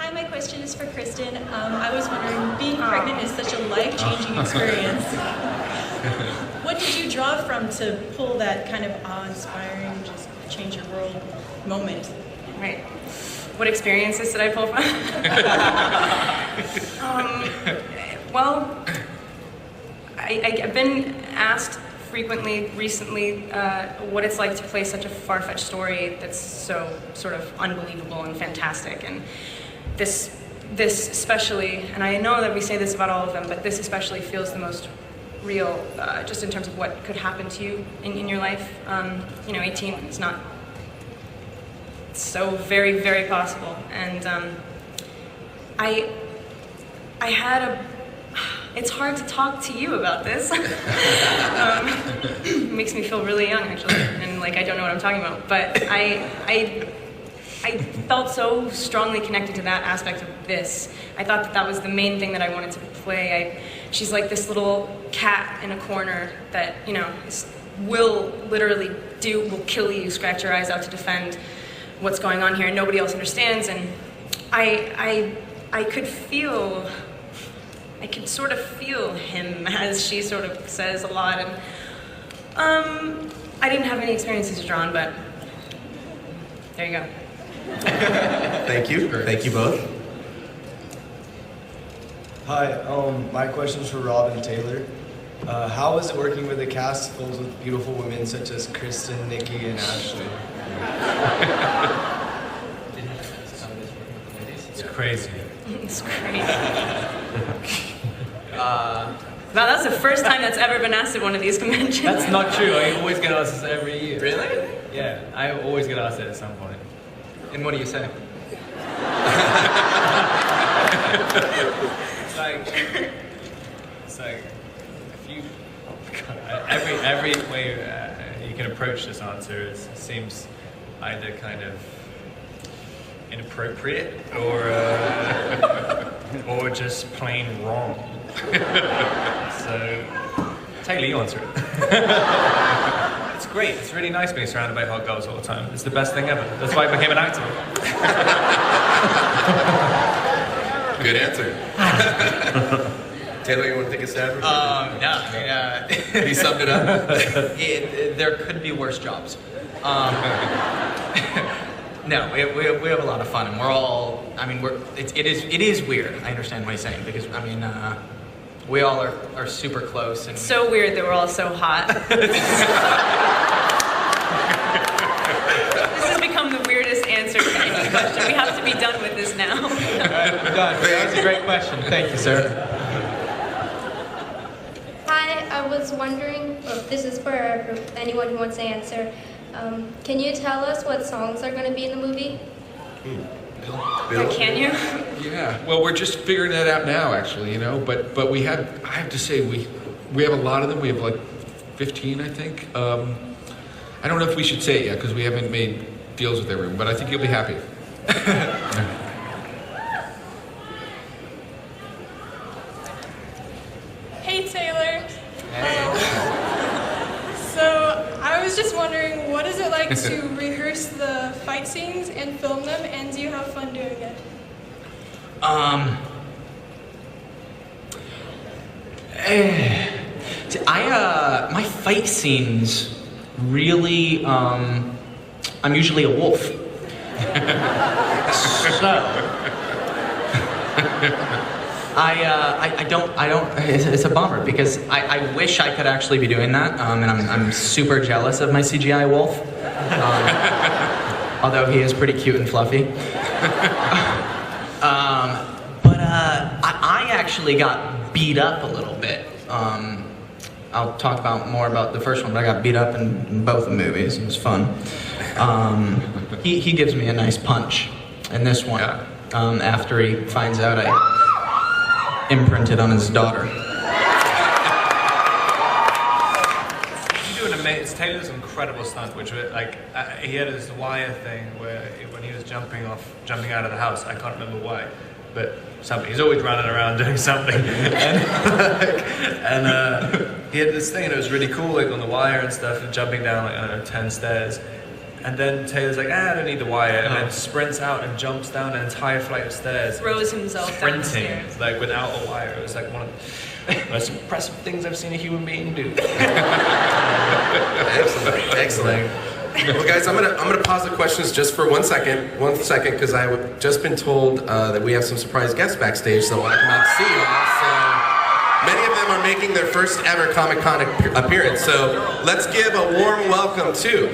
Hi, my question is for Kristen. I was wondering, being pregnant is such a life-changing experience. What did you draw from to pull that kind of awe-inspiring, just change your world moment? Right. What experiences did I pull from? Well, I've been asked frequently recently what it's like to play such a far-fetched story that's so sort of unbelievable and fantastic. And this especially, and I know that we say this about all of them, but this especially feels the most real, just in terms of what could happen to you in your life. 18 is not so very, very possible. And I had it's hard to talk to you about this. It makes me feel really young, actually, and like I don't know what I'm talking about. But I felt so strongly connected to that aspect of this. I thought that was the main thing that I wanted to play. She's like this little cat in a corner that, will literally will kill you, scratch your eyes out to defend what's going on here, and nobody else understands. And I could sort of feel him, as she sort of says a lot. And I didn't have any experiences to draw on, but there you go. Thank you. Thank you both. Hi, my question is for Rob and Taylor. How is it working with a cast full of beautiful women such as Kristen, Nikki, and Ashley? It's crazy. It's crazy. Wow, that's the first time that's ever been asked at one of these conventions. That's not true. I always get asked this every year. Really? Yeah, I always get asked it at some point. And what do you say? It's like if you every way you can approach this answer seems either kind of inappropriate or just plain wrong. So Taylor, you answer it. It's great. It's really nice being surrounded by hot girls all the time. It's the best thing ever. That's why I became an actor. Good answer. Taylor, you want to take a stab? No, I mean, He summed it up. there could be worse jobs. No, we have a lot of fun, and we're all. I mean, it is weird. I understand what he's saying, because I mean, we all are super close, and So weird that we're all so hot. This has become the weirdest answer to any question. We have to be done with this now. we're done. That was a great question. Thank you, sir. Hi, I was wondering, this is for anyone who wants to answer. Can you tell us what songs are going to be in the movie? Bill? Can you? Yeah, well, we're just figuring that out now, actually, but we have, I have to say, we have a lot of them. We have like 15, I think. I don't know if we should say it yet, because we haven't made deals with everyone, but I think you'll be happy. Hey, Taylor. So I was just wondering, what is it like to rehearse the fight scenes and film them, and do you have fun doing it? My fight scenes really, I'm usually a wolf. I don't, it's a bummer, because I wish I could actually be doing that, and I'm super jealous of my CGI wolf, although he is pretty cute and fluffy. But I actually got beat up a little bit. I'll talk more about the first one, but I got beat up in both the movies. It was fun. He gives me a nice punch in this one, after he finds out I imprinted on his daughter. You do an amazing. Taylor's incredible stunt, which was like he had this wire thing where when he was jumping out of the house, I can't remember why, but something. He's always running around doing something, and he had this thing, and it was really cool, like on the wire and stuff, and jumping down like 10 stairs. And then Taylor's like, I don't need the wire, and then sprints out and jumps down an entire flight of stairs. Throws himself down the sprinting, stairs. like without a wire. It was like one of the most impressive things I've seen a human being do. Excellent, excellent. Well, guys, I'm gonna pause the questions just for one second, because I've just been told that we have some surprise guests backstage, so I want to come out to see you all. So many of them are making their first ever Comic-Con appearance. So let's give a warm welcome to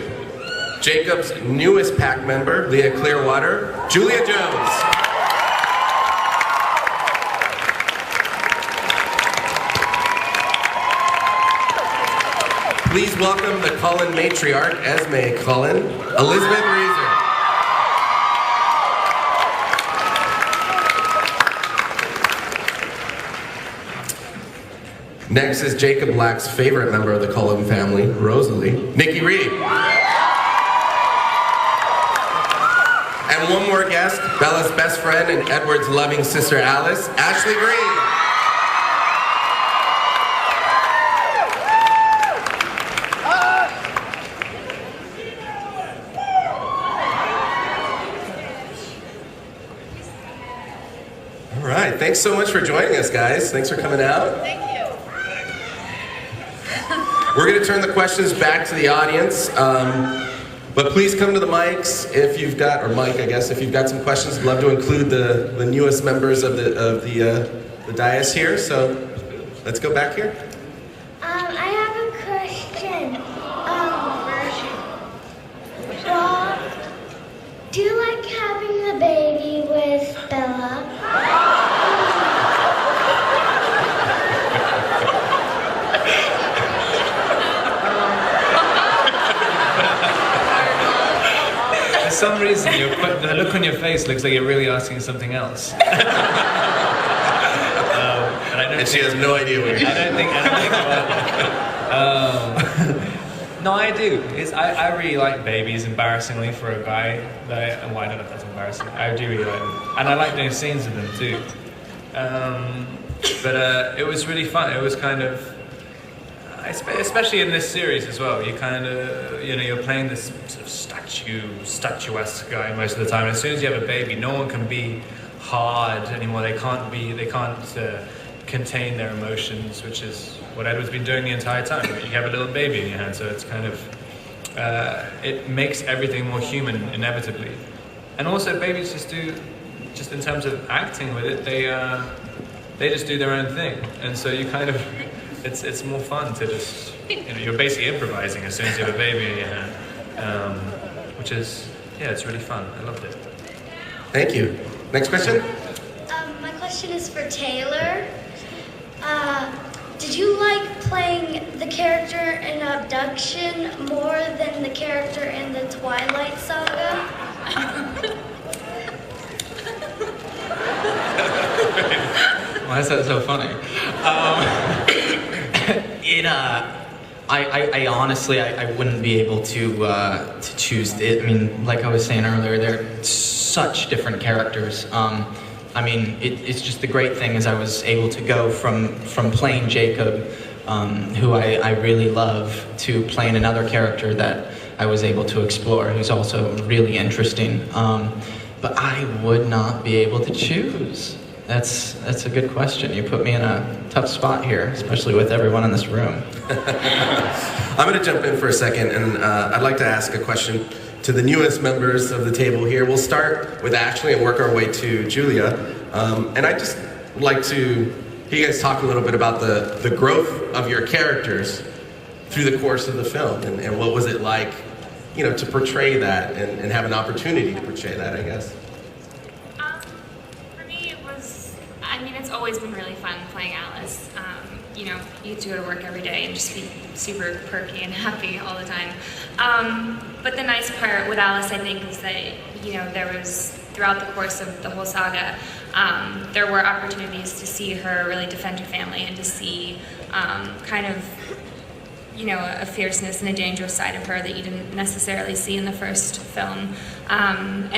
Jacob's newest pack member, Leah Clearwater, Julia Jones. Please welcome the Cullen matriarch, Esme Cullen, Elizabeth Reeser. Next is Jacob Black's favorite member of the Cullen family, Rosalie, Nikki Reed. And one more guest, Bella's best friend and Edward's loving sister Alice, Ashley Green. All right, thanks so much for joining us, guys. Thanks for coming out. Thank you. We're going to turn the questions back to the audience, but please come to the mics if you've got, or Mike, I guess, if you've got some questions. I'd love to include the newest members of the dais here. So let's go back here. I have a question. Rob, do you like having the baby with Bella? For some reason, the look on your face looks like you're really asking something else. And she has no idea what you're I don't think about that. No, I do. I really like babies, embarrassingly, for a guy. Well, I don't know if that's embarrassing. I do really like them. And I like doing scenes with them, too. But it was really fun. It was kind of... Especially in this series as well, you kind of, you're playing this sort of statuesque guy most of the time. And as soon as you have a baby, no one can be hard anymore. They can't contain their emotions, which is what Edward's been doing the entire time. You have a little baby in your hand, so it's kind of, it makes everything more human inevitably. And also babies just in terms of acting with it, they just do their own thing. And so you kind of, it's more fun to just, you're basically improvising as soon as you have a baby in your hand. Which is, it's really fun. I loved it. Thank you. Next question? My question is for Taylor. Did you like playing the character in Abduction more than the character in the Twilight Saga? Why is that so funny? I honestly, I wouldn't be able to choose it. I mean, like I was saying earlier, they're such different characters. I mean, it's just the great thing is I was able to go from playing Jacob, who I really love, to playing another character that I was able to explore, who's also really interesting. But I would not be able to choose. That's a good question. You put me in a tough spot here, especially with everyone in this room. I'm going to jump in for a second, and I'd like to ask a question to the newest members of the table here. We'll start with Ashley and work our way to Julia. And I just would like to hear you guys talk a little bit about the growth of your characters through the course of the film, and what was it like, to portray that and have an opportunity to portray that, I guess. For me, it was, it's always been really fun playing Alice. You get to go to work every day and just be super perky and happy all the time. But the nice part with Alice, I think, is that, there was, throughout the course of the whole saga, there were opportunities to see her really defend her family and to see kind of, a fierceness and a dangerous side of her that you didn't necessarily see in the first film. And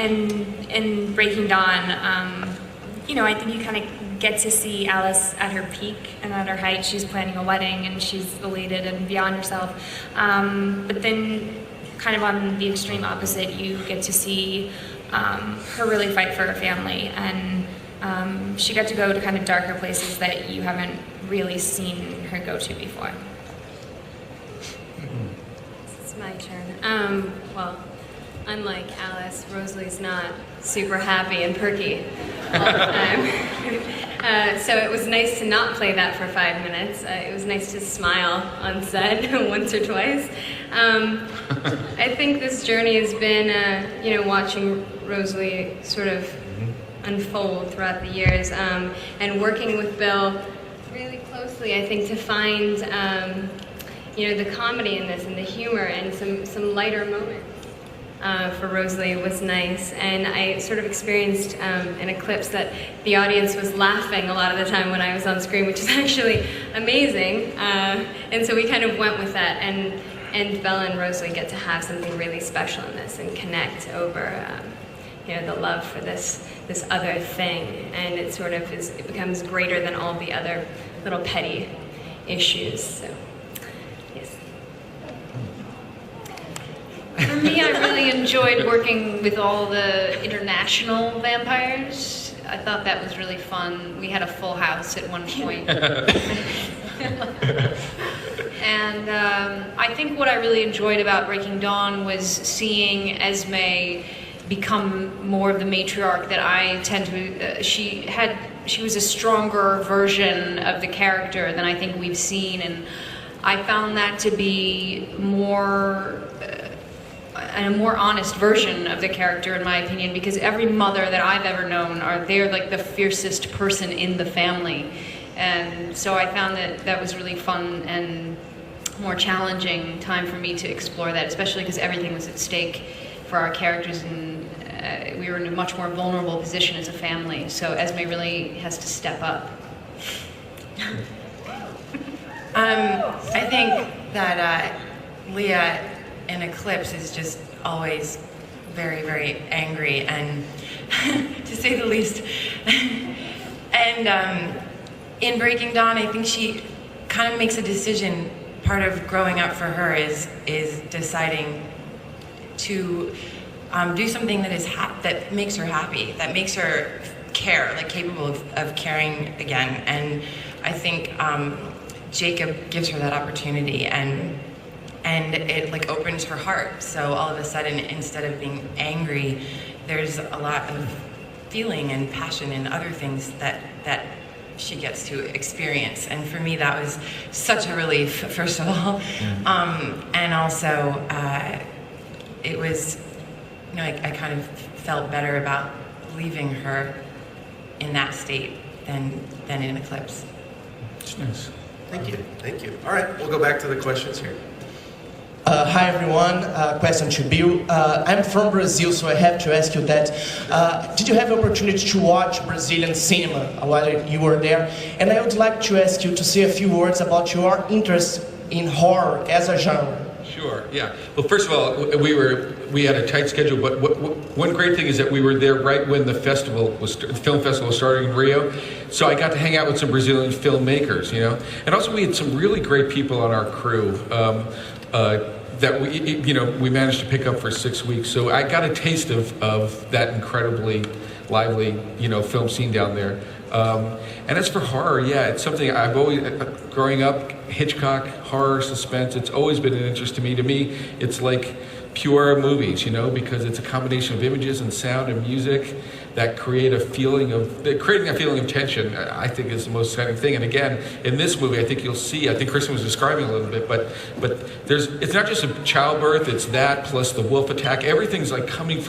in Breaking Dawn, I think you kind of get to see Alice at her peak and at her height. She's planning a wedding and she's elated and beyond herself. But then kind of on the extreme opposite, you get to see her really fight for her family, and she got to go to kind of darker places that you haven't really seen her go to before. It's my turn. Well, unlike Alice, Rosalie's not super happy and perky all the time. So it was nice to not play that for 5 minutes. It was nice to smile on set once or twice. I think this journey has been, watching Rosalie sort of unfold throughout the years, and working with Bill really closely, I think, to find, the comedy in this and the humor and some lighter moments. For Rosalie was nice, and I sort of experienced in Eclipse that the audience was laughing a lot of the time when I was on screen, which is actually amazing. And so we kind of went with that, and Bella and Rosalie get to have something really special in this and connect over, the love for this other thing, and it becomes greater than all the other little petty issues. So. For me, I really enjoyed working with all the international vampires. I thought that was really fun. We had a full house at one point. And I think what I really enjoyed about Breaking Dawn was seeing Esme become more of the matriarch that I tend to. She was a stronger version of the character than I think we've seen, and I found that to be a more honest version of the character, in my opinion, because every mother that I've ever known they're like the fiercest person in the family. And so I found that was really fun and more challenging time for me to explore that, especially because everything was at stake for our characters, and we were in a much more vulnerable position as a family. So Esme really has to step up. I think that Leah in Eclipse is just always very, very angry, and to say the least. And in Breaking Dawn, I think she kind of makes a decision. Part of growing up for her is deciding to do something that makes her happy, that makes her care, like capable of caring again. And I think Jacob gives her that opportunity, and it like opens her heart. So all of a sudden, instead of being angry, there's a lot of feeling and passion and other things that she gets to experience. And for me, that was such a relief, first of all. And also, it was, I kind of felt better about leaving her in that state than in Eclipse. It's nice. Thank you. All right, we'll go back to the questions here. Hi everyone, question to Bill. I'm from Brazil, so I have to ask you that. Did you have the opportunity to watch Brazilian cinema while you were there? And I would like to ask you to say a few words about your interest in horror as a genre. Sure, yeah. Well, first of all, we had a tight schedule, but one great thing is that we were there right when the film festival was starting in Rio. So I got to hang out with some Brazilian filmmakers, And also we had some really great people on our crew. That we managed to pick up for 6 weeks. So I got a taste of that incredibly lively, film scene down there. And as for horror, yeah, it's something I've always, growing up, Hitchcock, horror, suspense, it's always been an interest to me. To me, it's like pure movies, because it's a combination of images and sound and music that creating a feeling of tension, I think, is the most exciting thing. And again, in this movie, I think you'll see, I think Kristen was describing a little bit, but it's not just a childbirth, it's that plus the wolf attack. Everything's like coming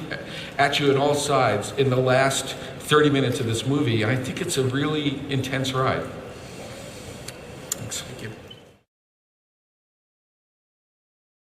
at you on all sides in the last 30 minutes of this movie, and I think it's a really intense ride. Thanks. Thank you.